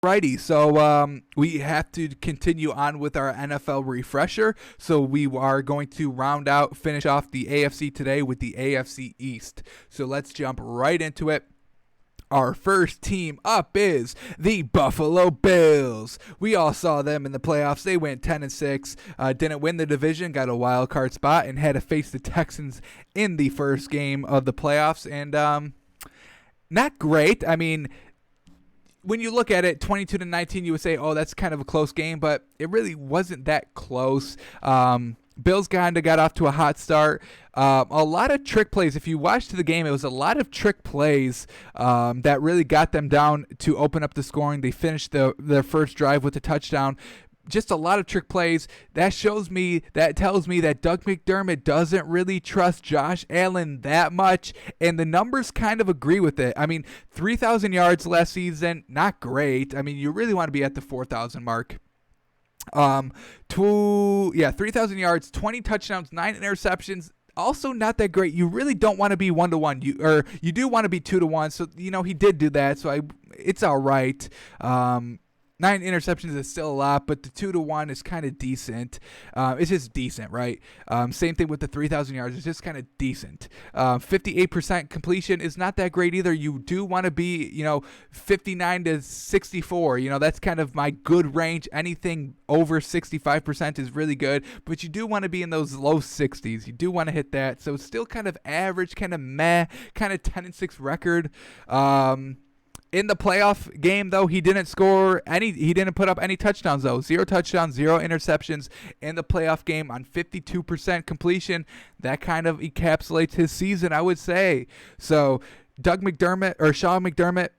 Friday, so we have to continue on with our NFL refresher. So we are going to finish off the AFC today with the AFC East. So let's jump right into it. Our first team up is the Buffalo Bills. We all saw them in the playoffs. They went 10-6, didn't win the division, got a wild card spot, and had to face the Texans in the first game of the playoffs. And not great. I mean, when you look at it, 22-19, you would say, oh, that's kind of a close game, but it really wasn't that close. Bills kind of got off to a hot start. A lot of trick plays. If you watched the game, it was a lot of trick plays that really got them down to open up the scoring. They finished their first drive with a touchdown. Just a lot of trick plays. That tells me that Doug McDermott doesn't really trust Josh Allen that much, and the numbers kind of agree with it. I mean, 3,000 yards last season, not great. I mean, you really want to be at the 4,000 mark. 3,000 yards, 20 touchdowns, 9 interceptions. Also not that great. You really don't want to be 1-1. You do want to be 2-1. So he did do that. So it's all right. 9 interceptions is still a lot, but the 2-1 is kind of decent. It's just decent, right? Same thing with the 3,000 yards. It's just kind of decent. 58% completion is not that great either. You do want to be, 59-64. That's kind of my good range. Anything over 65% is really good, but you do want to be in those low 60s. You do want to hit that. So it's still kind of average, kind of meh, kind of 10-6 record. In the playoff game, though, he didn't put up any touchdowns, though. 0 touchdowns, 0 interceptions in the playoff game on 52% completion. That kind of encapsulates his season, I would say. So Sean McDermott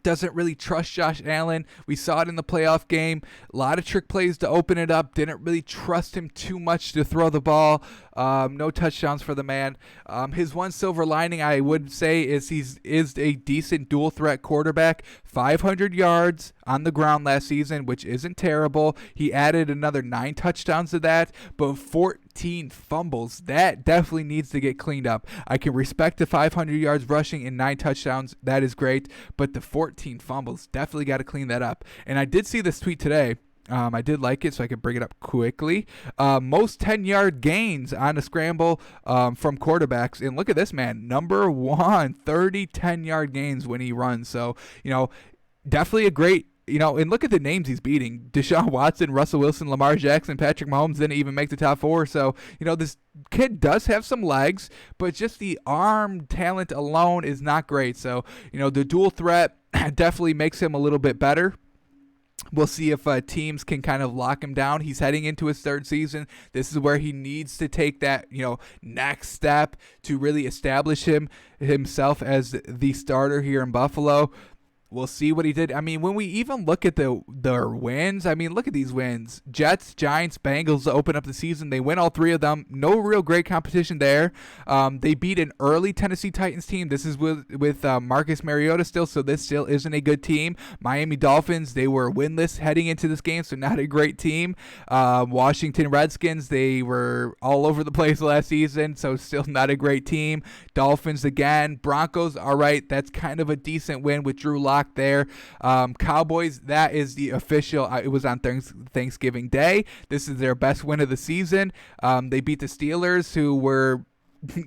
doesn't really trust Josh Allen. We saw it in the playoff game. A lot of trick plays to open it up. Didn't really trust him too much to throw the ball. No touchdowns for the man. His one silver lining, I would say, is he's a decent dual threat quarterback. 500 yards on the ground last season, which isn't terrible. He added another 9 touchdowns to that, but 14 fumbles. That definitely needs to get cleaned up. I can respect the 500 yards rushing and 9 touchdowns. That is great, but the 14 fumbles, definitely got to clean that up. And I did see this tweet today. I did like it, so I could bring it up quickly. Most 10-yard gains on a scramble from quarterbacks. And look at this, man. Number 1, 30 10-yard gains when he runs. So, definitely a great, and look at the names he's beating. Deshaun Watson, Russell Wilson, Lamar Jackson, Patrick Mahomes didn't even make the top 4. So, this kid does have some legs, but just the arm talent alone is not great. So, the dual threat definitely makes him a little bit better. We'll see if teams can kind of lock him down. He's heading into his 3rd season. This is where he needs to take that, next step to really establish himself as the starter here in Buffalo. We'll see what he did. I mean, when we even look at their wins, look at these wins. Jets, Giants, Bengals open up the season. They win all 3 of them. No real great competition there. They beat an early Tennessee Titans team. This is with Marcus Mariota still, so this still isn't a good team. Miami Dolphins, they were winless heading into this game, so not a great team. Washington Redskins, they were all over the place last season, so still not a great team. Dolphins again. Broncos, all right, that's kind of a decent win with Drew Lock there. Cowboys, that is the official. It was on Thanksgiving Day. This is their best win of the season. They beat the Steelers, who were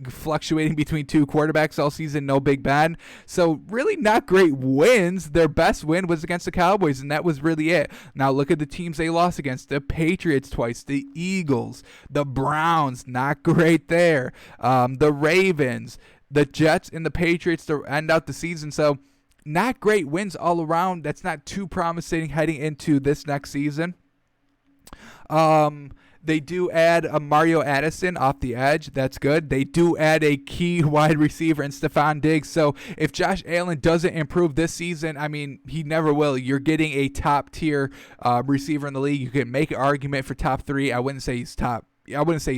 fluctuating between 2 quarterbacks all season. No Big Ben. So really not great wins. Their best win was against the Cowboys, and that was really it. Now look at the teams they lost against. The Patriots twice. The Eagles. The Browns. Not great there. The Ravens. The Jets and the Patriots to end out the season. So not great wins all around. That's not too promising heading into this next season. They do add a Mario Addison off the edge. That's good. They do add a key wide receiver in Stephon Diggs. So if Josh Allen doesn't improve this season, he never will. You're getting a top-tier receiver in the league. You can make an argument for top 3. I wouldn't say he's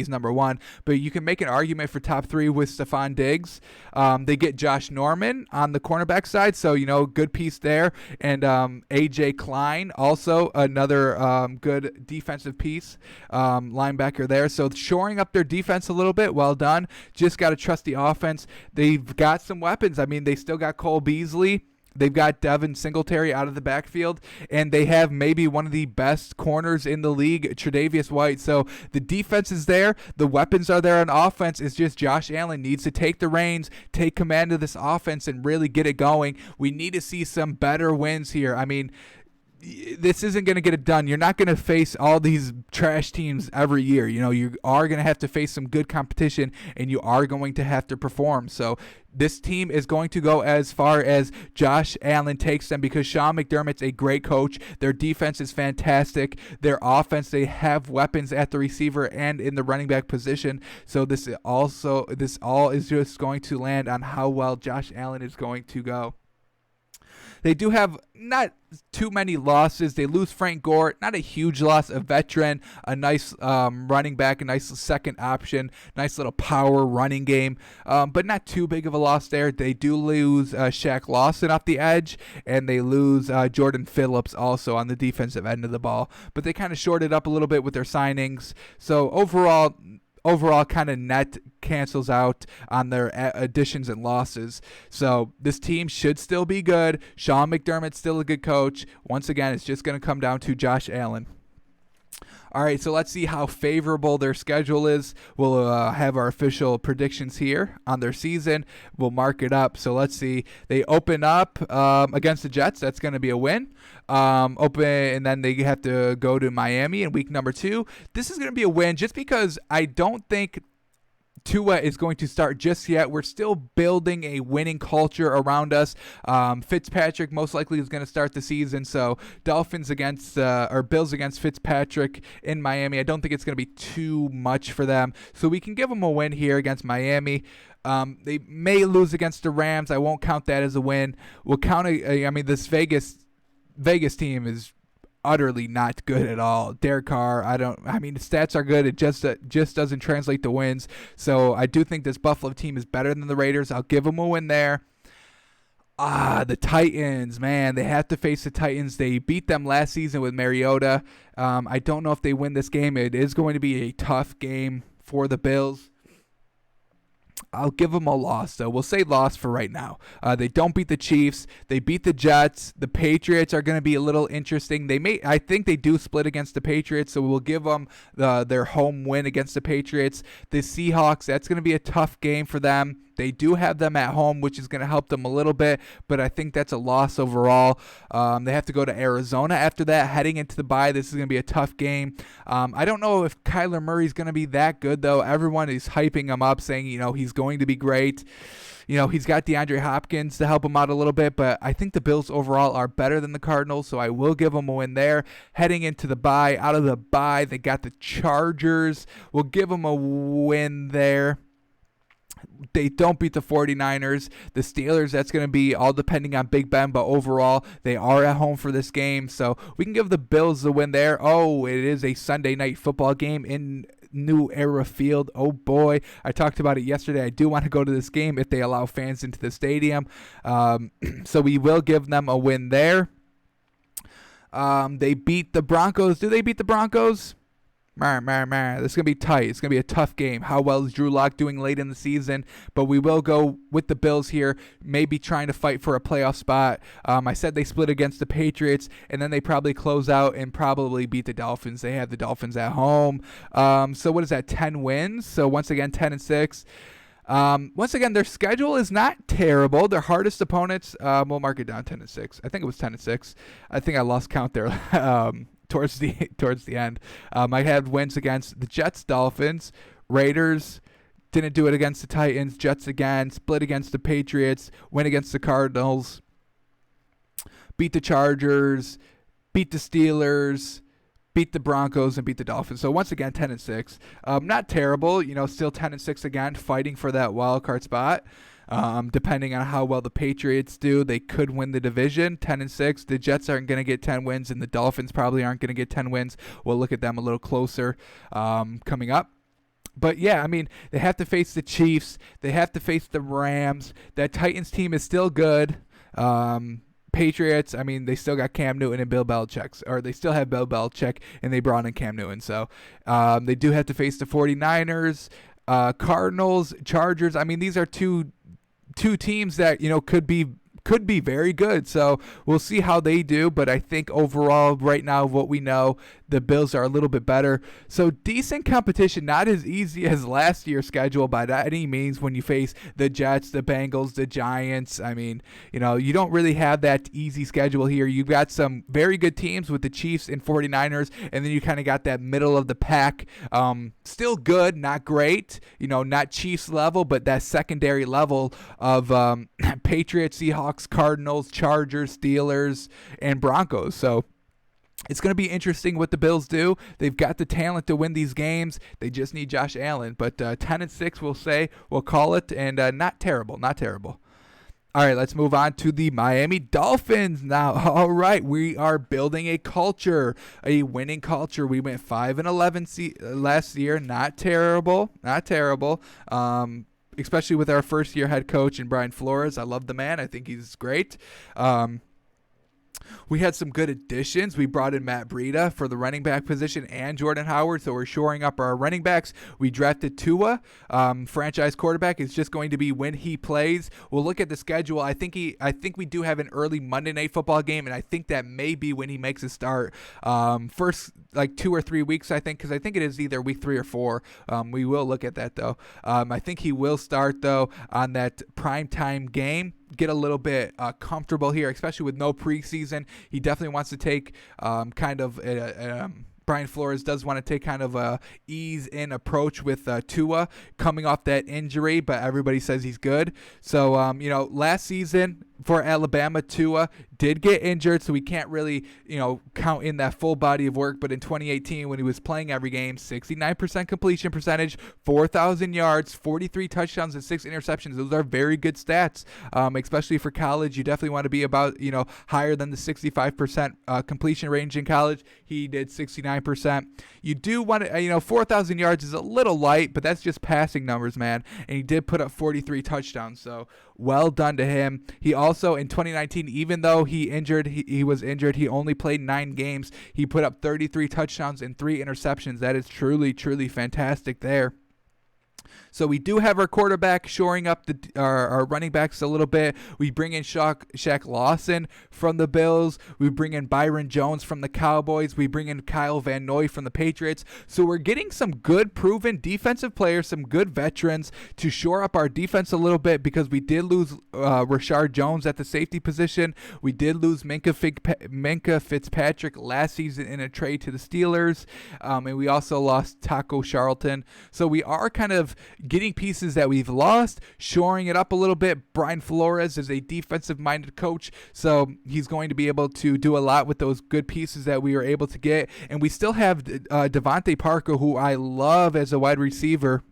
number 1, but you can make an argument for top 3 with Stephon Diggs. They get Josh Norman on the cornerback side, so, good piece there. And A.J. Klein, also another good defensive piece, linebacker there. So shoring up their defense a little bit, well done. Just got to trust the offense. They've got some weapons. They still got Cole Beasley. They've got Devin Singletary out of the backfield, and they have maybe one of the best corners in the league, Tre'Davious White. So the defense is there. The weapons are there on offense. It's just Josh Allen needs to take the reins, take command of this offense, and really get it going. We need to see some better wins here. I mean, this isn't going to get it done. You're not going to face all these trash teams every year. You are going to have to face some good competition, and you are going to have to perform. So this team is going to go as far as Josh Allen takes them, because Sean McDermott's a great coach. Their defense is fantastic. Their offense, they have weapons at the receiver and in the running back position. So this all is just going to land on how well Josh Allen is going to go. They do have not too many losses. They lose Frank Gore, not a huge loss, a veteran, a nice running back, a nice second option, nice little power running game, but not too big of a loss there. They do lose Shaq Lawson off the edge, and they lose Jordan Phillips also on the defensive end of the ball. But they kind of shorted up a little bit with their signings. So overall kind of net cancels out on their additions and losses. So this team should still be good. Sean McDermott's still a good coach. Once again, it's just going to come down to Josh Allen. All right, so let's see how favorable their schedule is. We'll have our official predictions here on their season. We'll mark it up. So let's see. They open up against the Jets. That's going to be a win. And then they have to go to Miami in week number 2. This is going to be a win just because I don't think Tua is going to start just yet. We're still building a winning culture around us. Fitzpatrick most likely is going to start the season. So Bills against Fitzpatrick in Miami. I don't think it's going to be too much for them. So we can give them a win here against Miami. They may lose against the Rams. I won't count that as a win. We'll count this Vegas team is utterly not good at all. Derek Carr, the stats are good. It just doesn't translate to wins. So I do think this Buffalo team is better than the Raiders. I'll give them a win there. The Titans, man, they have to face the Titans. They beat them last season with Mariota. I don't know if they win this game. It is going to be a tough game for the Bills. I'll give them a loss, though. We'll say loss for right now. They don't beat the Chiefs. They beat the Jets. The Patriots are going to be a little interesting. I think they do split against the Patriots, so we'll give them their home win against the Patriots. The Seahawks, that's going to be a tough game for them. They do have them at home, which is going to help them a little bit, but I think that's a loss overall. They have to go to Arizona after that. Heading into the bye, this is going to be a tough game. I don't know if Kyler Murray's going to be that good, though. Everyone is hyping him up, saying, he's going to be great. He's got DeAndre Hopkins to help him out a little bit, but I think the Bills overall are better than the Cardinals, so I will give them a win there. Heading into the bye, out of the bye, they got the Chargers. We'll give them a win there. They don't beat the 49ers. The Steelers, that's going to be all depending on Big Ben, but overall, they are at home for this game, so we can give the Bills the win there. Oh, it is a Sunday night football game in New Era Field. Oh boy, I talked about it yesterday. I do want to go to this game if they allow fans into the stadium. So we will give them a win there. They beat the Broncos. Do they beat the Broncos? This is going to be tight. It's going to be a tough game. How well is Drew Lock doing late in the season? But we will go with the Bills here, maybe trying to fight for a playoff spot. I said they split against the Patriots, and then they probably close out and probably beat the Dolphins. They have the Dolphins at home. So what is that, 10 wins? So once again, 10-6. Once again, their schedule is not terrible. Their hardest opponents, we'll mark it down 10-6. I think it was 10-6. I think I lost count there. Towards the end. I had wins against the Jets, Dolphins, Raiders, didn't do it against the Titans, Jets again, split against the Patriots, win against the Cardinals, beat the Chargers, beat the Steelers, beat the Broncos, and beat the Dolphins. So once again, 10-6. Not terrible, still 10-6 again, fighting for that wild card spot. Depending on how well the Patriots do, they could win the division. 10-6. The Jets aren't going to get 10 wins, and the Dolphins probably aren't going to get 10 wins. We'll look at them a little closer coming up. But yeah, they have to face the Chiefs. They have to face the Rams. That Titans team is still good. Patriots, they still got Cam Newton and Bill Belichick, or they still have Bill Belichick, and they brought in Cam Newton. So they do have to face the 49ers, Cardinals, Chargers. These are two teams that could be could be very good. So we'll see how they do. But I think overall, right now, what we know, the Bills are a little bit better. So decent competition, not as easy as last year's schedule by any means when you face the Jets, the Bengals, the Giants. I mean, you don't really have that easy schedule here. You've got some very good teams with the Chiefs and 49ers, and then you kind of got that middle of the pack. Still good, not great, not Chiefs level, but that secondary level of Patriots, Seahawks, Cardinals, Chargers, Steelers, and Broncos. So it's going to be interesting what the Bills do. They've got the talent to win these games. They just need Josh Allen. But 10-6, we'll call it, and not terrible, not terrible. All right, let's move on to the Miami Dolphins now. All right, we are building a culture, a winning culture. We went 5-11 last year. Not terrible, not terrible. Especially with our first-year head coach and Brian Flores. I love the man. I think he's great. We had some good additions. We brought in Matt Breida for the running back position and Jordan Howard, so we're shoring up our running backs. We drafted Tua, franchise quarterback. It's just going to be when he plays. We'll look at the schedule. I think we do have an early Monday Night Football game, and I think that may be when he makes a start. First, 2 or 3 weeks, I think, because I think it is either week 3 or 4. We will look at that, though. I think he will start, though, on that primetime game. Get a little bit comfortable here, especially with no preseason. He definitely wants to take Brian Flores does want to take kind of a ease-in approach with Tua coming off that injury, but everybody says he's good. So, last season for Alabama, Tua did get injured, so we can't really, count in that full body of work. But in 2018, when he was playing every game, 69% completion percentage, 4,000 yards, 43 touchdowns, and 6 interceptions. Those are very good stats, especially for college. You definitely want to be about, higher than the 65% completion range in college. He did 69%. You do want to, 4,000 yards is a little light, but that's just passing numbers, man. And he did put up 43 touchdowns, so well done to him. He also, in 2019, even though he was injured, he only played 9 games. He put up 33 touchdowns and 3 interceptions. That is truly, truly fantastic there. So we do have our quarterback shoring up our running backs a little bit. We bring in Shaq Lawson from the Bills. We bring in Byron Jones from the Cowboys. We bring in Kyle Van Noy from the Patriots. So we're getting some good proven defensive players, some good veterans to shore up our defense a little bit, because we did lose Rashard Jones at the safety position. We did lose Minkah Fitzpatrick last season in a trade to the Steelers. And we also lost Taco Charlton. So we are kind of getting pieces that we've lost, shoring it up a little bit. Brian Flores is a defensive-minded coach, so he's going to be able to do a lot with those good pieces that we were able to get. And we still have Devontae Parker, who I love as a wide receiver.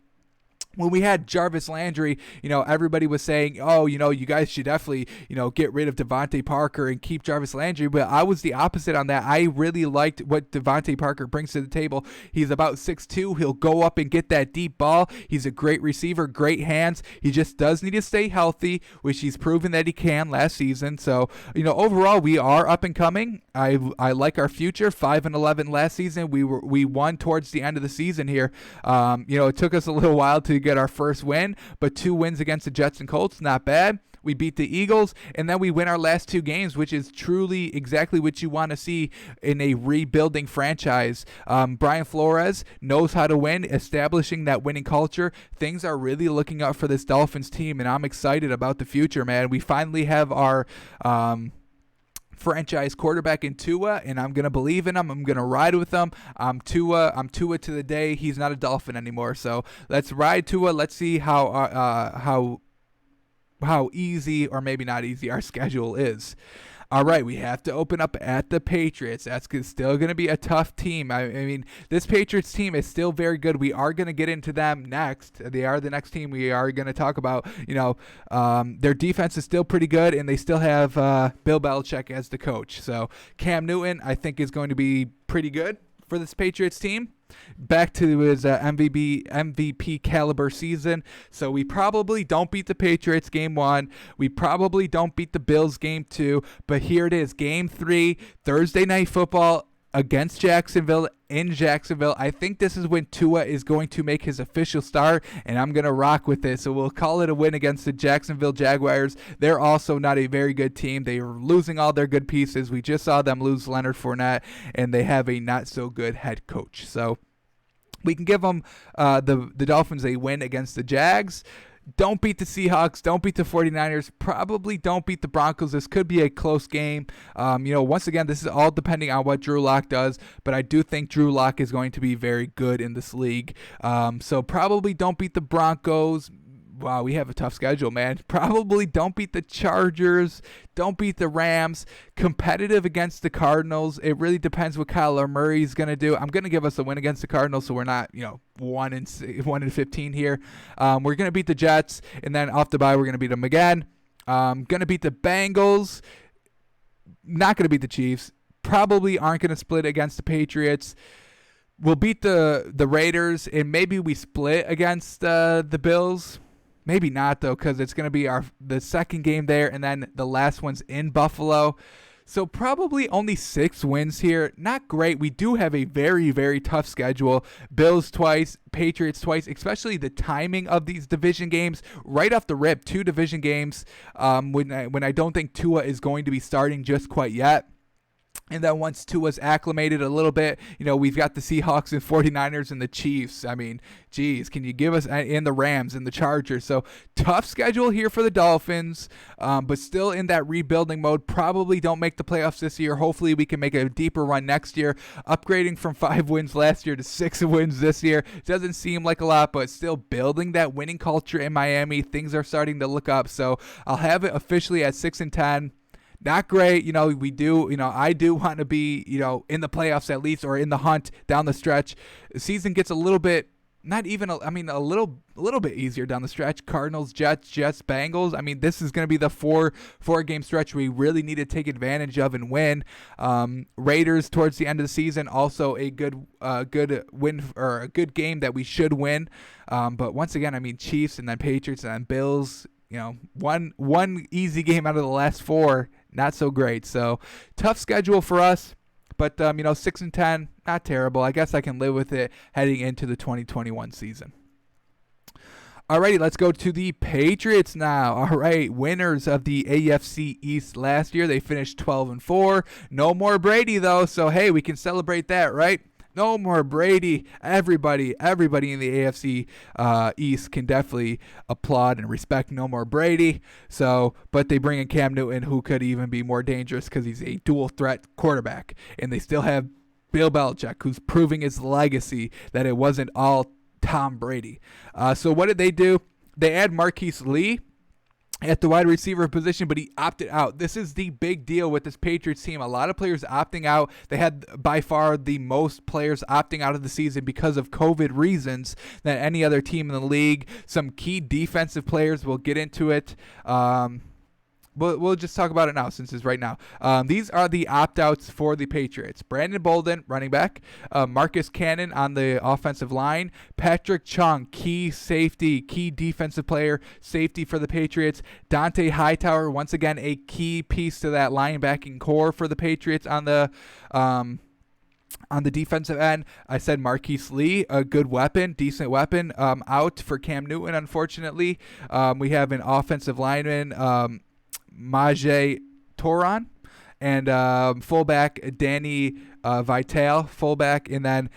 When we had Jarvis Landry, everybody was saying, oh, you guys should definitely, get rid of Devontae Parker and keep Jarvis Landry. But I was the opposite on that. I really liked what Devontae Parker brings to the table. He's about 6'2". He'll go up and get that deep ball. He's a great receiver, great hands. He just does need to stay healthy, which he's proven that he can last season. So, overall, we are up and coming. I like our future. 5-11 last season. We won towards the end of the season here. It took us a little while to get our first win, but 2 wins against the Jets and Colts, not bad. We beat the Eagles, and then we win our last 2 games, which is truly exactly what you want to see in a rebuilding franchise. Brian Flores knows how to win, establishing that winning culture. Things are really looking up for this Dolphins team, and I'm excited about the future, man. We finally have our franchise quarterback in Tua, and I'm gonna believe in him. I'm gonna ride with him. I'm Tua to the day he's not a Dolphin anymore. So let's ride Tua. Let's see how easy, or maybe not easy, our schedule is. All right, we have to open up at the Patriots. That's still going to be a tough team. I mean, this Patriots team is still very good. We are going to get into them next. They are the next team we are going to talk about. Their defense is still pretty good, and they still have Bill Belichick as the coach. So Cam Newton, I think, is going to be pretty good for this Patriots team. Back to his MVP caliber season. So we probably don't beat the Patriots game 1. We probably don't beat the Bills game 2. But here it is, game 3, Thursday Night Football against Jacksonville in Jacksonville. I think this is when Tua is going to make his official start, and I'm going to rock with it. So we'll call it a win against the Jacksonville Jaguars. They're also not a very good team. They are losing all their good pieces. We just saw them lose Leonard Fournette, and they have a not-so-good head coach. So we can give them the Dolphins a win against the Jags. Don't beat the Seahawks. Don't beat the 49ers. Probably don't beat the Broncos. This could be a close game. Once again, this is all depending on what Drew Lock does, but I do think Drew Lock is going to be very good in this league. So probably don't beat the Broncos. Wow, we have a tough schedule, man. Probably don't beat the Chargers. Don't beat the Rams. Competitive against the Cardinals. It really depends what Kyler Murray is going to do. I'm going to give us a win against the Cardinals, so we're not, 1-15 here. We're going to beat the Jets, and then off the bye, we're going to beat them again. Going to beat the Bengals. Not going to beat the Chiefs. Probably aren't going to split against the Patriots. We'll beat the Raiders, and maybe we split against the Bills. Maybe not, though, because it's going to be the second game there, and then the last one's in Buffalo. So probably only 6 wins here. Not great. We do have a very, very tough schedule. Bills twice, Patriots twice, especially the timing of these division games. Right off the rip, 2 division games when I don't think Tua is going to be starting just quite yet. And then once Tua's acclimated a little bit, we've got the Seahawks and 49ers and the Chiefs. I mean, geez, can you give us, and the Rams and the Chargers. So tough schedule here for the Dolphins, but still in that rebuilding mode. Probably don't make the playoffs this year. Hopefully we can make a deeper run next year. Upgrading from 5 wins last year to 6 wins this year. Doesn't seem like a lot, but still building that winning culture in Miami. Things are starting to look up. So I'll have it officially at 6-10. Not great, we do, I do want to be, in the playoffs at least, or in the hunt down the stretch. The season gets a little bit, a little bit easier down the stretch. Cardinals, Jets, Bengals. I mean, this is going to be the four-game stretch we really need to take advantage of and win. Raiders towards the end of the season, also a good win, or a good game that we should win. But once again, Chiefs and then Patriots and then Bills. One easy game out of the last 4, not so great. So tough schedule for us, but 6-10, not terrible. I guess I can live with it heading into the 2021 season. Alrighty, let's go to the Patriots now. All right, winners of the AFC East last year. They finished 12-4. No more Brady though, so hey, we can celebrate that, right? No more Brady. Everybody in the AFC East can definitely applaud and respect no more Brady. So, but they bring in Cam Newton, who could even be more dangerous because he's a dual threat quarterback. And they still have Bill Belichick, who's proving his legacy that it wasn't all Tom Brady. So what did they do? They add Marquise Lee at the wide receiver position, but he opted out. This is the big deal with this Patriots team. A lot of players opting out. They had by far the most players opting out of the season because of COVID reasons than any other team in the league. Some key defensive players, we'll get into it. We'll just talk about it now since it's right now. These are the opt-outs for the Patriots. Brandon Bolden, running back. Marcus Cannon on the offensive line. Patrick Chung, key safety, key defensive player, safety for the Patriots. Dante Hightower, once again, a key piece to that linebacking core for the Patriots on the defensive end. I said Marquise Lee, a good weapon, decent weapon, out for Cam Newton, unfortunately. We have an offensive lineman, Majay Toron, and fullback Danny Vitale, fullback, and then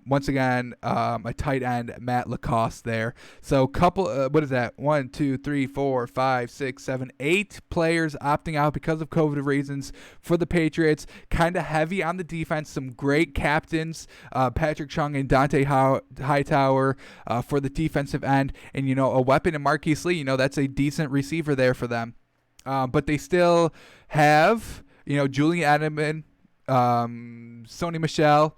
once again a tight end, Matt Lacoste there. So couple, what is that? 1, 2, 3, 4, 5, 6, 7, 8 players opting out because of COVID reasons for the Patriots. Kind of heavy on the defense. Some great captains, Patrick Chung and Dante Hightower for the defensive end, and a weapon in Marquise Lee. That's a decent receiver there for them. But they still have, Julian Edelman, Sony Michel.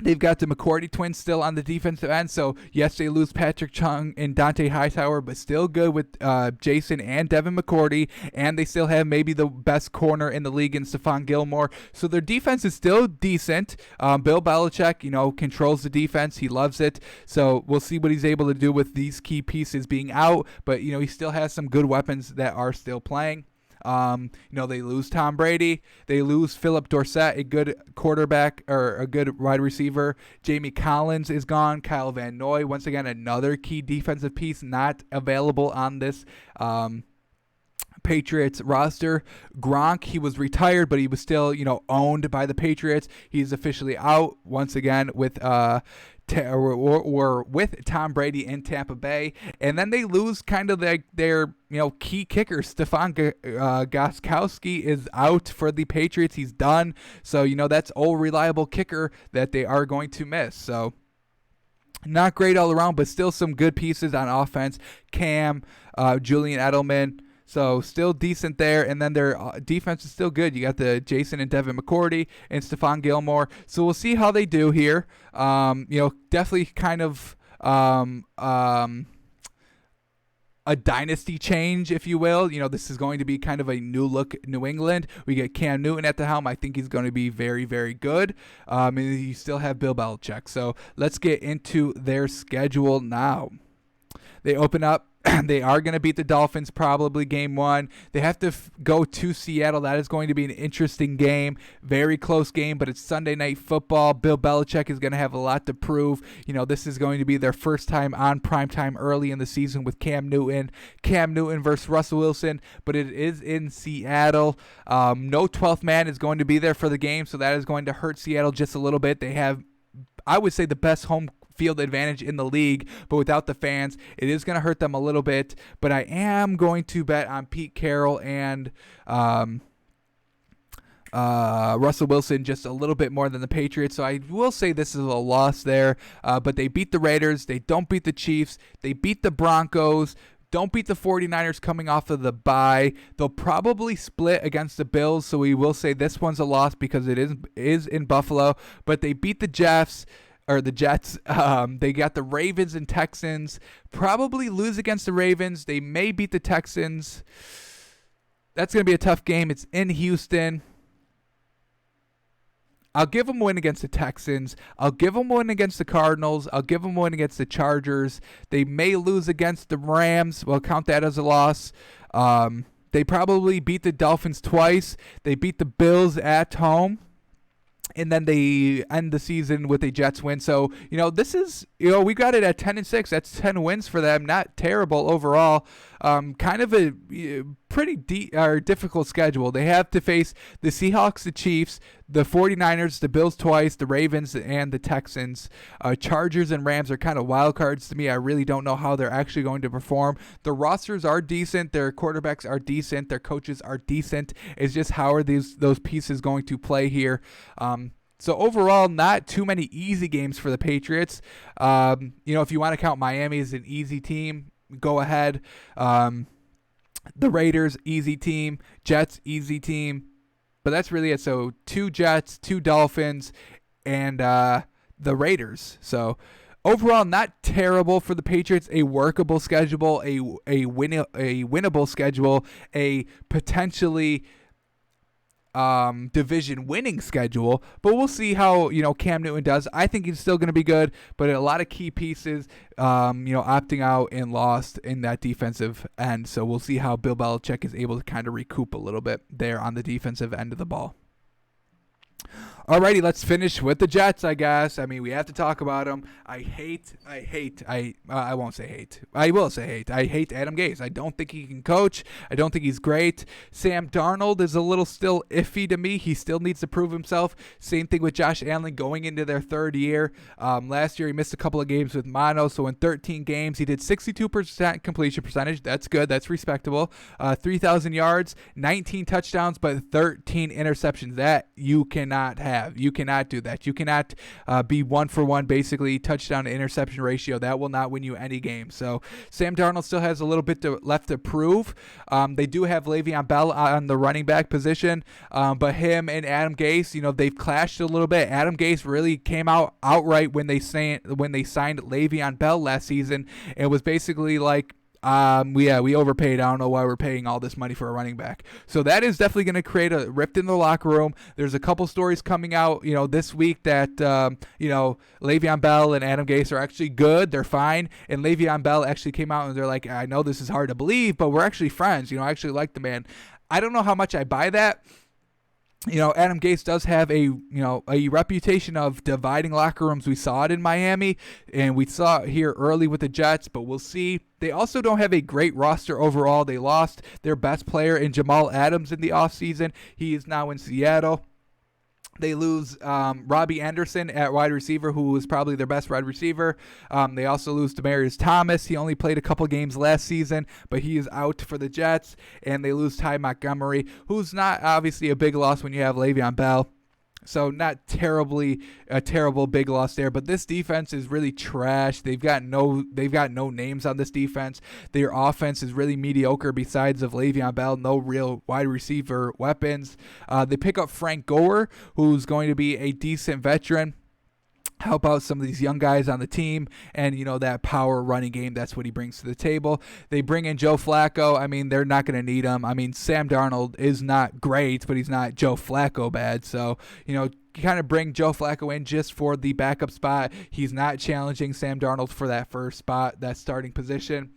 They've got the McCourty twins still on the defensive end. So, yes, they lose Patrick Chung and Dante Hightower, but still good with Jason and Devin McCourty. And they still have maybe the best corner in the league in Stephon Gilmore. So their defense is still decent. Bill Belichick, controls the defense. He loves it. So we'll see what he's able to do with these key pieces being out. But, he still has some good weapons that are still playing. They lose Tom Brady. They lose Philip Dorsett, a good quarterback or a good wide receiver. Jamie Collins is gone. Kyle Van Noy, once again, another key defensive piece not available on this Patriots roster. Gronk, he was retired, but he was still, owned by the Patriots. He's officially out once again with with Tom Brady in Tampa Bay. And then they lose kind of their key kicker. Stefan Gostkowski is out for the Patriots. He's done. So, that's old reliable kicker that they are going to miss. So not great all around, but still some good pieces on offense. Cam, Julian Edelman. So still decent there, and then their defense is still good. You got the Jason and Devin McCourty and Stephon Gilmore. So we'll see how they do here. Definitely kind of a dynasty change, if you will. This is going to be kind of a new look New England. We get Cam Newton at the helm. I think he's going to be very, very good. And you still have Bill Belichick. So let's get into their schedule now. They open up. They are going to beat the Dolphins probably game one. They have to go to Seattle. That is going to be an interesting game. Very close game, but it's Sunday Night Football. Bill Belichick is going to have a lot to prove. This is going to be their first time on primetime early in the season with Cam Newton. Cam Newton versus Russell Wilson, but it is in Seattle. No 12th man is going to be there for the game, so that is going to hurt Seattle just a little bit. They have, I would say, the best home field advantage in the league, but without the fans, it is going to hurt them a little bit. But I am going to bet on Pete Carroll and Russell Wilson just a little bit more than the Patriots. So I will say this is a loss there. But they beat the Raiders. They don't beat the Chiefs. They beat the Broncos. Don't beat the 49ers coming off of the bye. They'll probably split against the Bills, so we will say this one's a loss because it is in Buffalo. But they beat the Jets. They got the Ravens and Texans. Probably lose against the Ravens. They may beat the Texans. That's going to be a tough game. It's in Houston. I'll give them a win against the Texans. I'll give them a win against the Cardinals. I'll give them a win against the Chargers. They may lose against the Rams. We'll count that as a loss. They probably beat the Dolphins twice. They beat the Bills at home. And then they end the season with a Jets win. So, this is, we got it at 10-6. That's 10 wins for them. Not terrible overall. Kind of a pretty difficult schedule. They have to face the Seahawks, the Chiefs, the 49ers, the Bills twice, the Ravens, and the Texans. Chargers and Rams are kind of wild cards to me. I really don't know how they're actually going to perform. The rosters are decent. Their quarterbacks are decent. Their coaches are decent. It's just how are those pieces going to play here? So overall, not too many easy games for the Patriots. If you want to count Miami as an easy team, go ahead. The Raiders, easy team. Jets, easy team. But that's really it. So 2 Jets, 2 Dolphins, and the Raiders. So overall, not terrible for the Patriots. A workable schedule, a winnable schedule, a potentially division winning schedule, but we'll see how Cam Newton does. I think he's still going to be good, but a lot of key pieces opting out and lost in that defensive end. So we'll see how Bill Belichick is able to kind of recoup a little bit there on the defensive end of the ball. Alrighty, let's finish with the Jets, I guess. I mean, we have to talk about them. I won't say hate. I will say hate. I hate Adam Gase. I don't think he can coach. I don't think he's great. Sam Darnold is a little still iffy to me. He still needs to prove himself. Same thing with Josh Allen going into their third year. Last year, he missed a couple of games with mono, so in 13 games, he did 62% completion percentage. That's good. That's respectable. 3,000 yards, 19 touchdowns, but 13 interceptions. That you cannot have. You cannot do that. You cannot be 1-for-1 basically touchdown to interception ratio. That will not win you any game. So Sam Darnold still has a little bit left to prove. They do have Le'Veon Bell on the running back position, but him and Adam Gase, they've clashed a little bit. Adam Gase really came out outright when they signed Le'Veon Bell last season. It was basically like, we overpaid. I don't know why we're paying all this money for a running back. So that is definitely going to create a rift in the locker room. There's a couple stories coming out, this week that, Le'Veon Bell and Adam Gase are actually good. They're fine. And Le'Veon Bell actually came out and they're like, I know this is hard to believe, but we're actually friends. I actually like the man. I don't know how much I buy that. Adam Gase does have a reputation of dividing locker rooms. We saw it in Miami, and we saw it here early with the Jets, but we'll see. They also don't have a great roster overall. They lost their best player in Jamal Adams in the offseason. He is now in Seattle. They lose Robbie Anderson at wide receiver, who was probably their best wide receiver. They also lose Demaryius Thomas. He only played a couple games last season, but he is out for the Jets. And they lose Ty Montgomery, who's not obviously a big loss when you have Le'Veon Bell. So not a terrible big loss there, but this defense is really trash. They've got no names on this defense. Their offense is really mediocre besides of Le'Veon Bell, no real wide receiver weapons. They pick up Frank Gore, who's going to be a decent veteran, help out some of these young guys on the team, and that power running game, that's what he brings to the table. They bring in Joe Flacco. I mean, they're not going to need him. I mean, Sam Darnold is not great, but he's not Joe Flacco bad. So, kind of bring Joe Flacco in just for the backup spot. He's not challenging Sam Darnold for that first spot, that starting position.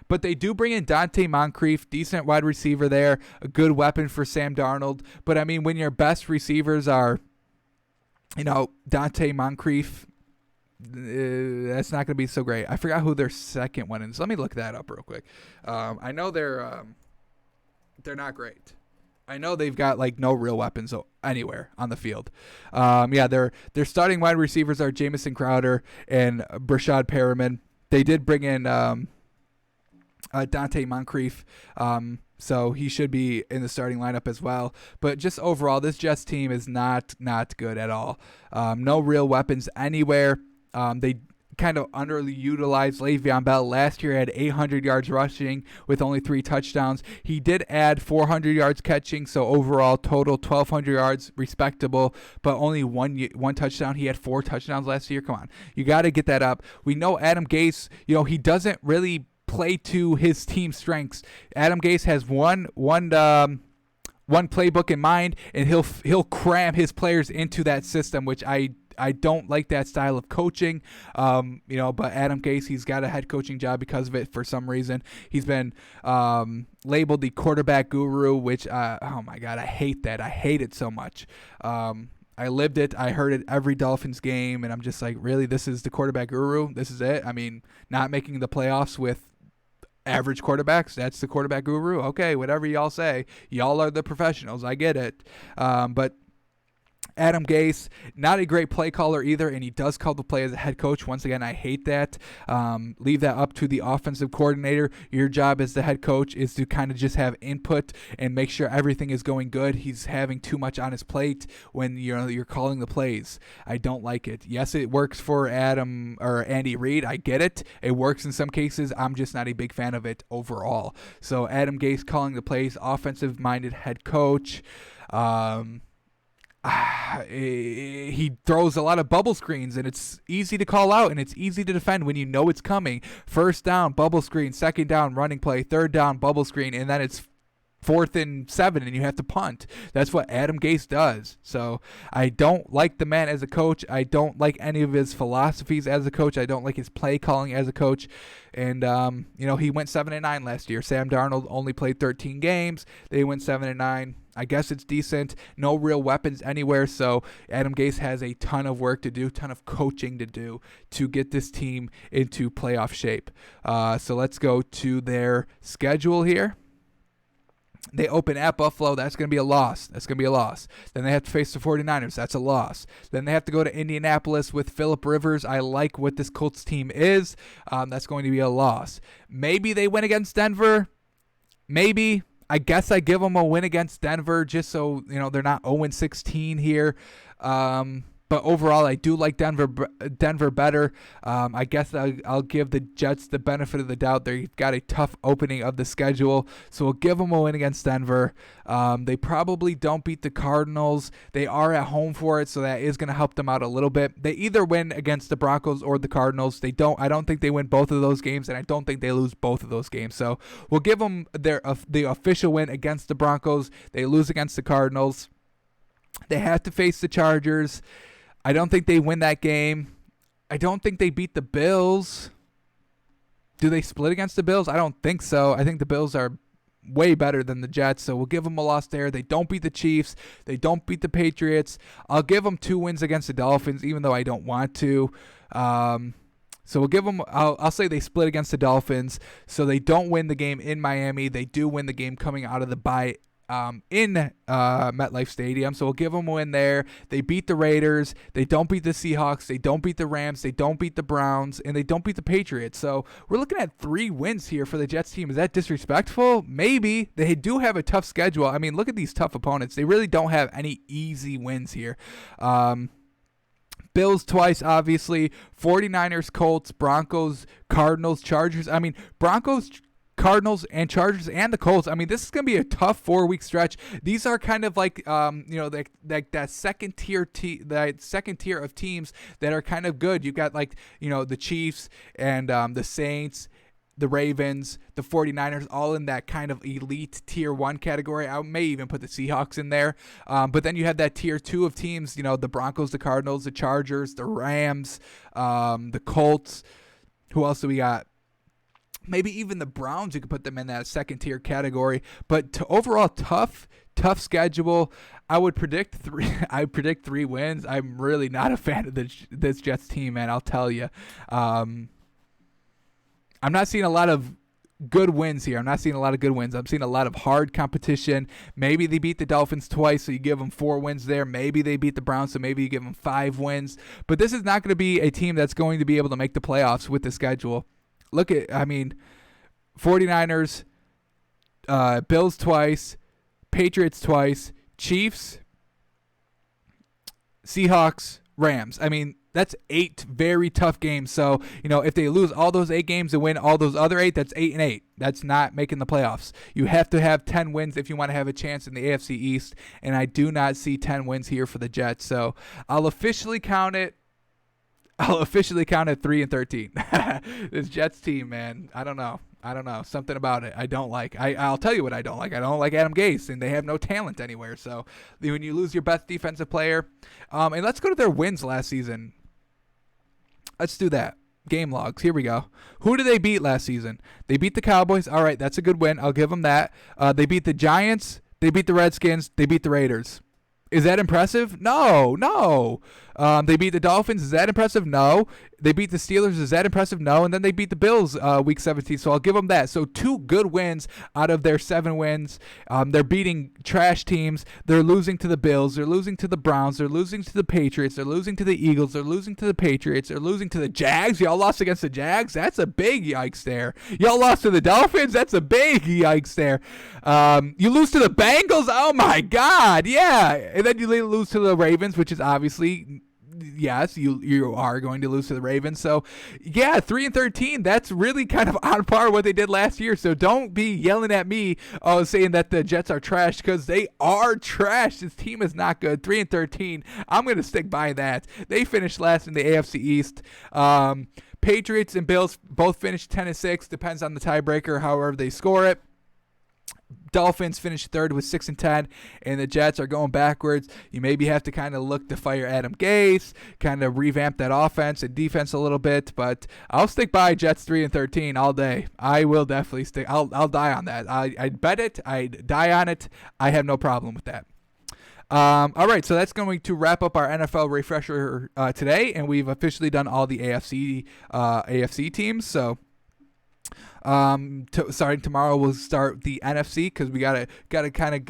But they do bring in Dante Moncrief, decent wide receiver there, a good weapon for Sam Darnold. But I mean, when your best receivers are Dante Moncrief, that's not going to be so great. I forgot who their second one is. Let me look that up real quick. I know they're not great. I know they've got no real weapons anywhere on the field. Their starting wide receivers are Jamison Crowder and Brashad Perriman. They did bring in Dante Moncrief. So he should be in the starting lineup as well. But just overall, this Jets team is not good at all. No real weapons anywhere. They kind of underutilized Le'Veon Bell. Last year had 800 yards rushing with only 3 touchdowns. He did add 400 yards catching, so overall total 1,200 yards, respectable, but only one touchdown. He had 4 touchdowns last year. Come on, you got to get that up. We know Adam Gase, he doesn't really play to his team's strengths. Adam Gase has one playbook in mind, and he'll cram his players into that system, which I don't like that style of coaching. But Adam Gase, he's got a head coaching job because of it for some reason. He's been labeled the quarterback guru, which oh my God, I hate that. I hate it so much. I lived it. I heard it every Dolphins game, and I'm just like, really, this is the quarterback guru? This is it? I mean, not making the playoffs with average quarterbacks, that's the quarterback guru? Okay, whatever y'all say. Y'all are the professionals. I get it. But Adam Gase, not a great play caller either, and he does call the play as a head coach. Once again, I hate that. Leave that up to the offensive coordinator. Your job as the head coach is to kind of just have input and make sure everything is going good. He's having too much on his plate when you're calling the plays. I don't like it. Yes, it works for Andy Reid. I get it. It works in some cases. I'm just not a big fan of it overall. So Adam Gase calling the plays, offensive-minded head coach. He throws a lot of bubble screens, and it's easy to call out, and it's easy to defend when you know it's coming. First down, bubble screen. Second down, running play. Third down, bubble screen. And then it's 4th and 7, and you have to punt. That's what Adam Gase does. So I don't like the man as a coach. I don't like any of his philosophies as a coach. I don't like his play calling as a coach. And, he went 7-9 last year. Sam Darnold only played 13 games. They went 7-9. I guess it's decent. No real weapons anywhere. So Adam Gase has a ton of work to do, ton of coaching to do to get this team into playoff shape. So let's go to their schedule here. They open at Buffalo. That's going to be a loss. Then they have to face the 49ers. That's a loss. Then they have to go to Indianapolis with Phillip Rivers. I like what this Colts team is. That's going to be a loss. Maybe they win against Denver. Maybe. I guess I give them a win against Denver just so, they're not 0-16 here. But overall, I do like Denver better. I guess I'll give the Jets the benefit of the doubt. They've got a tough opening of the schedule, so we'll give them a win against Denver. They probably don't beat the Cardinals. They are at home for it, so that is going to help them out a little bit. They either win against the Broncos or the Cardinals. I don't think they win both of those games, and I don't think they lose both of those games. So we'll give them the official win against the Broncos. They lose against the Cardinals. They have to face the Chargers. I don't think they win that game. I don't think they beat the Bills. Do they split against the Bills? I don't think so. I think the Bills are way better than the Jets, so we'll give them a loss there. They don't beat the Chiefs. They don't beat the Patriots. I'll give them 2 wins against the Dolphins, even though I don't want to. So we'll give them, I'll say they split against the Dolphins, so they don't win the game in Miami. They do win the game coming out of the bye in MetLife Stadium. So we'll give them a win there. They beat the Raiders. They don't beat the Seahawks. They don't beat the Rams. They don't beat the Browns. And they don't beat the Patriots. So we're looking at 3 wins here for the Jets team. Is that disrespectful? Maybe. They do have a tough schedule. I mean, look at these tough opponents. They really don't have any easy wins here. Bills twice, obviously. 49ers, Colts, Broncos, Cardinals, Chargers. I mean, Broncos, Cardinals, and Chargers, and the Colts. I mean, this is going to be a tough 4-week stretch. These are kind of like, that second tier of teams that are kind of good. You've got the Chiefs and the Saints, the Ravens, the 49ers, all in that kind of elite tier 1 category. I may even put the Seahawks in there. But then you have that tier 2 of teams, the Broncos, the Cardinals, the Chargers, the Rams, the Colts. Who else do we got? Maybe even the Browns, you could put them in that second tier category. But overall, tough schedule. I would predict 3. I predict 3 wins. I'm really not a fan of this Jets team, man. I'll tell you. I'm not seeing a lot of good wins here. I'm seeing a lot of hard competition. Maybe they beat the Dolphins twice, so you give them 4 wins there. Maybe they beat the Browns, so maybe you give them 5 wins. But this is not going to be a team that's going to be able to make the playoffs with the schedule. 49ers, Bills twice, Patriots twice, Chiefs, Seahawks, Rams. I mean, that's 8 very tough games. So, if they lose all those 8 games and win all those other 8, that's 8-8. That's not making the playoffs. You have to have 10 wins if you want to have a chance in the AFC East, and I do not see 10 wins here for the Jets. So I'll officially count it 3-13. This Jets team, man, I don't know. Something about it I don't like. I'll tell you what I don't like. I don't like Adam Gase, and they have no talent anywhere. So when you lose your best defensive player, and let's go to their wins last season. Let's do that. Game logs. Here we go. Who did they beat last season? They beat the Cowboys. All right, that's a good win. I'll give them that. They beat the Giants. They beat the Redskins. They beat the Raiders. Is that impressive? No. They beat the Dolphins. Is that impressive? No. They beat the Steelers. Is that impressive? No. And then they beat the Bills week 17. So I'll give them that. So 2 good wins out of their 7 wins. They're beating trash teams. They're losing to the Bills. They're losing to the Browns. They're losing to the Patriots. They're losing to the Eagles. They're losing to the Patriots. They're losing to the Jags. Y'all lost against the Jags. That's a big yikes there. Y'all lost to the Dolphins. That's a big yikes there. You lose to the Bengals. Oh my God. Yeah. And then you lose to the Ravens, which is obviously, yes, you are going to lose to the Ravens. So, yeah, 3-13. That's really kind of on par with what they did last year. So don't be yelling at me saying that the Jets are trash, because they are trash. This team is not good. 3-13. I'm going to stick by that. They finished last in the AFC East. Patriots and Bills both finished 10-6. Depends on the tiebreaker, however they score it. Dolphins finished 3rd with 6-10, and the Jets are going backwards. You maybe have to kind of look to fire Adam Gase, kind of revamp that offense and defense a little bit, but I'll stick by Jets 3-13 all day. I will definitely stick. I'll die on that. I'd bet it. I'd die on it. I have no problem with that. All right, so that's going to wrap up our NFL refresher today, and we've officially done all the AFC teams. So starting tomorrow, we'll start the NFC, because we gotta kind of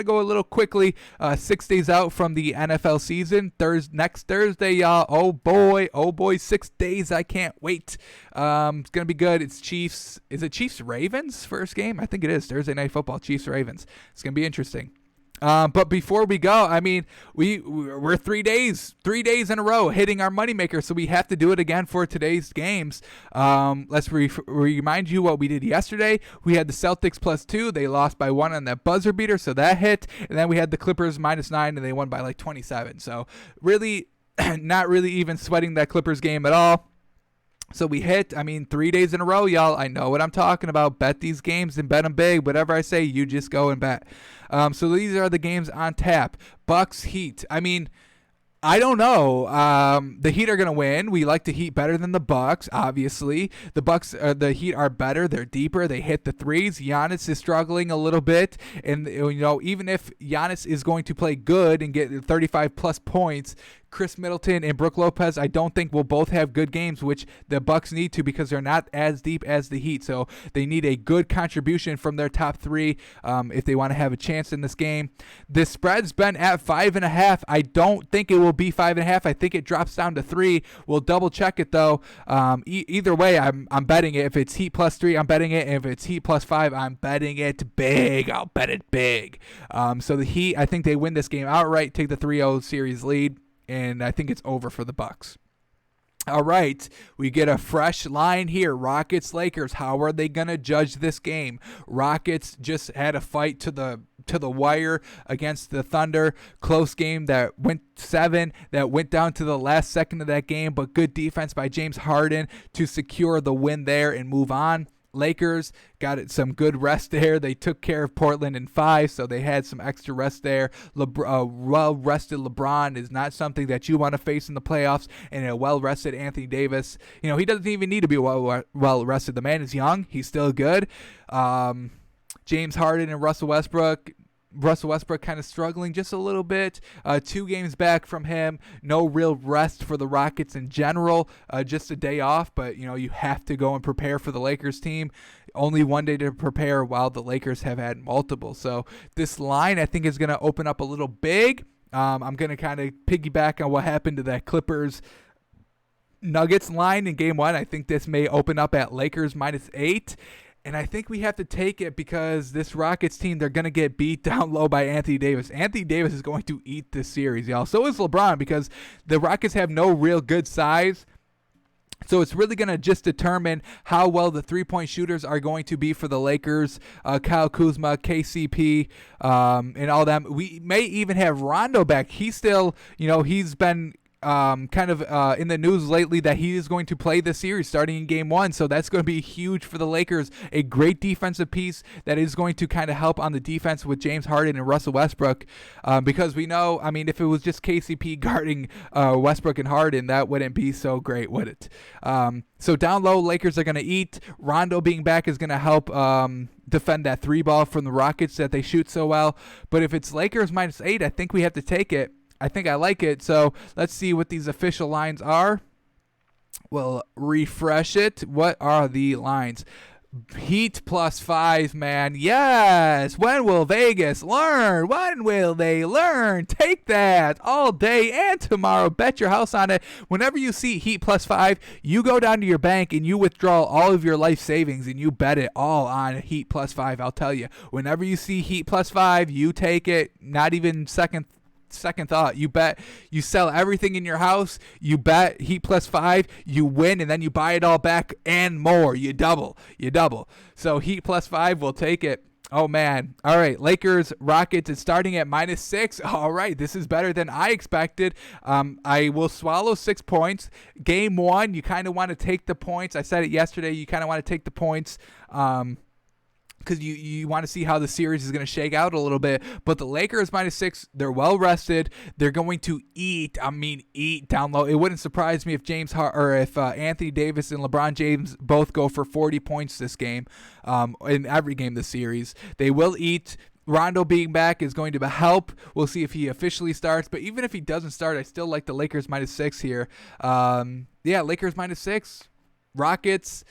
go a little quickly. 6 days out from the NFL season. Next Thursday, y'all. Oh boy, 6 days. I can't wait. It's gonna be good. It's Chiefs. Is it Chiefs Ravens first game? I think it is Thursday Night Football. Chiefs Ravens. It's gonna be interesting. But before we go, I mean, we're 3 days in a row hitting our moneymaker, so we have to do it again for today's games. Let's remind you what we did yesterday. We had the Celtics +2. They lost by 1 on that buzzer beater, so that hit. And then we had the Clippers -9, and they won by like 27. So really, not really even sweating that Clippers game at all. So we hit, 3 days in a row, y'all. I know what I'm talking about. Bet these games and bet them big. Whatever I say, you just go and bet. So these are the games on tap. Bucks, Heat. I don't know. The Heat are gonna win. We like the Heat better than the Bucks. Obviously, the Heat are better. They're deeper. They hit the threes. Giannis is struggling a little bit, and even if Giannis is going to play good and get 35 plus points, Chris Middleton and Brook Lopez, I don't think will both have good games, which the Bucks need to because they're not as deep as the Heat. So they need a good contribution from their top three if they want to have a chance in this game. This spread's been at 5.5. I don't think it will be 5.5. I think it drops down to 3. We'll double check it though. Either way, I'm betting it. If it's Heat plus 3, I'm betting it. And if it's Heat plus 5, I'm betting it big. I'll bet it big. So the Heat, I think they win this game outright, take the 3-0 series lead. And I think it's over for the Bucks. All right, we get a fresh line here. Rockets, Lakers. How are they gonna judge this game? Rockets just had a fight to the wire against the Thunder. Close game that went 7. That went down to the last second of that game. But good defense by James Harden to secure the win there and move on. Lakers got some good rest there. They took care of Portland in 5, so they had some extra rest there. Well-rested LeBron is not something that you want to face in the playoffs, and a well-rested Anthony Davis. He doesn't even need to be well-rested. The man is young. He's still good. James Harden and Russell Westbrook kind of struggling just a little bit. 2 games back from him. No real rest for the Rockets in general. Just a day off, but you have to go and prepare for the Lakers team. Only one day to prepare while the Lakers have had multiple. So this line I think is going to open up a little big. I'm going to kind of piggyback on what happened to that Clippers Nuggets line in game 1. I think this may open up at Lakers -8. And I think we have to take it because this Rockets team, they're going to get beat down low by Anthony Davis. Anthony Davis is going to eat this series, y'all. So is LeBron because the Rockets have no real good size. So it's really going to just determine how well the three-point shooters are going to be for the Lakers. Kyle Kuzma, KCP, and all them. We may even have Rondo back. He's still, he's been kind of in the news lately that he is going to play this series starting in game 1. So that's going to be huge for the Lakers. A great defensive piece that is going to kind of help on the defense with James Harden and Russell Westbrook. Because we know, if it was just KCP guarding Westbrook and Harden, that wouldn't be so great, would it? So down low, Lakers are going to eat. Rondo being back is going to help defend that 3-ball from the Rockets that they shoot so well. But if it's Lakers -8, I think we have to take it. I think I like it. So let's see what these official lines are. We'll refresh it. What are the lines? Heat +5, man. Yes. When will Vegas learn? When will they learn? Take that all day and tomorrow. Bet your house on it. Whenever you see Heat +5, you go down to your bank and you withdraw all of your life savings and you bet it all on Heat +5. I'll tell you. Whenever you see Heat +5, you take it. Not even second thought. You bet. You sell everything in your house. You bet Heat +5. You win, and then you buy it all back and more. You double. So Heat +5 will take it. Oh, man. All right. Lakers, Rockets is starting at -6. All right. This is better than I expected. I will swallow 6 points. Game 1, you kind of want to take the points. I said it yesterday. You kind of want to take the points. Because you want to see how the series is going to shake out a little bit. But the Lakers -6, they're well rested. They're going to eat down low. It wouldn't surprise me if if Anthony Davis and LeBron James both go for 40 points this game, in every game this series. They will eat. Rondo being back is going to help. We'll see if he officially starts. But even if he doesn't start, I still like the Lakers -6 here. Lakers -6. Rockets.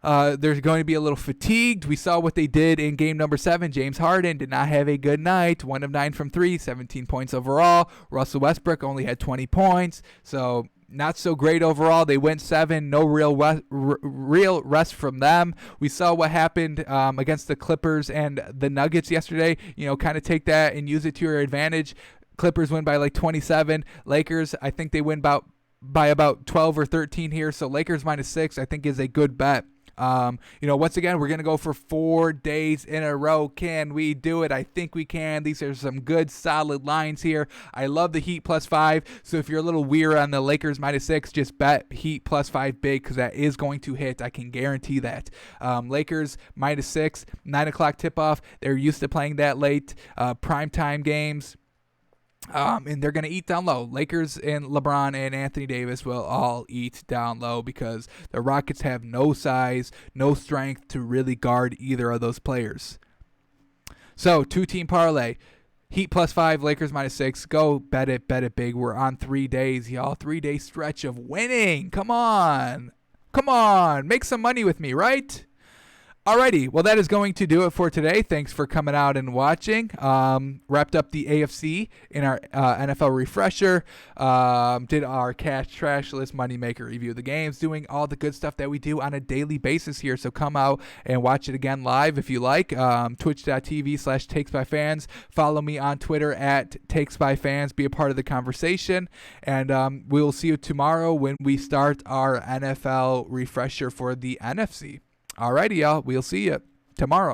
They're going to be a little fatigued. We saw what they did in game number 7. James Harden did not have a good night. 1 of 9 from 3, 17 points overall. Russell Westbrook only had 20 points. So not so great overall. They went 7. No real rest from them. We saw what happened against the Clippers and the Nuggets yesterday. Kind of take that and use it to your advantage. Clippers win by like 27. Lakers, I think they win by about 12 or 13 here. So Lakers -6, I think, is a good bet. Once again, we're going to go for 4 days in a row. Can we do it? I think we can. These are some good, solid lines here. I love the Heat +5. So if you're a little weird on the Lakers -6, just bet Heat +5 big because that is going to hit. I can guarantee that. Lakers -6, 9 o'clock tip-off. They're used to playing that late. Primetime games. And they're going to eat down low. Lakers and LeBron and Anthony Davis will all eat down low because the Rockets have no size, no strength to really guard either of those players. So, 2-team parlay. Heat +5, Lakers -6. Go bet it big. We're on 3 days, y'all. 3-day stretch of winning. Come on. Make some money with me, right? Alrighty, well, that is going to do it for today. Thanks for coming out and watching. Wrapped up the AFC in our NFL refresher. Did our cash trash list moneymaker review of the games. Doing all the good stuff that we do on a daily basis here. So come out and watch it again live if you like. Twitch.tv/takesbyfans. Follow me on Twitter @takesbyfans. Be a part of the conversation. And we'll see you tomorrow when we start our NFL refresher for the NFC. Alrighty, y'all. We'll see you tomorrow.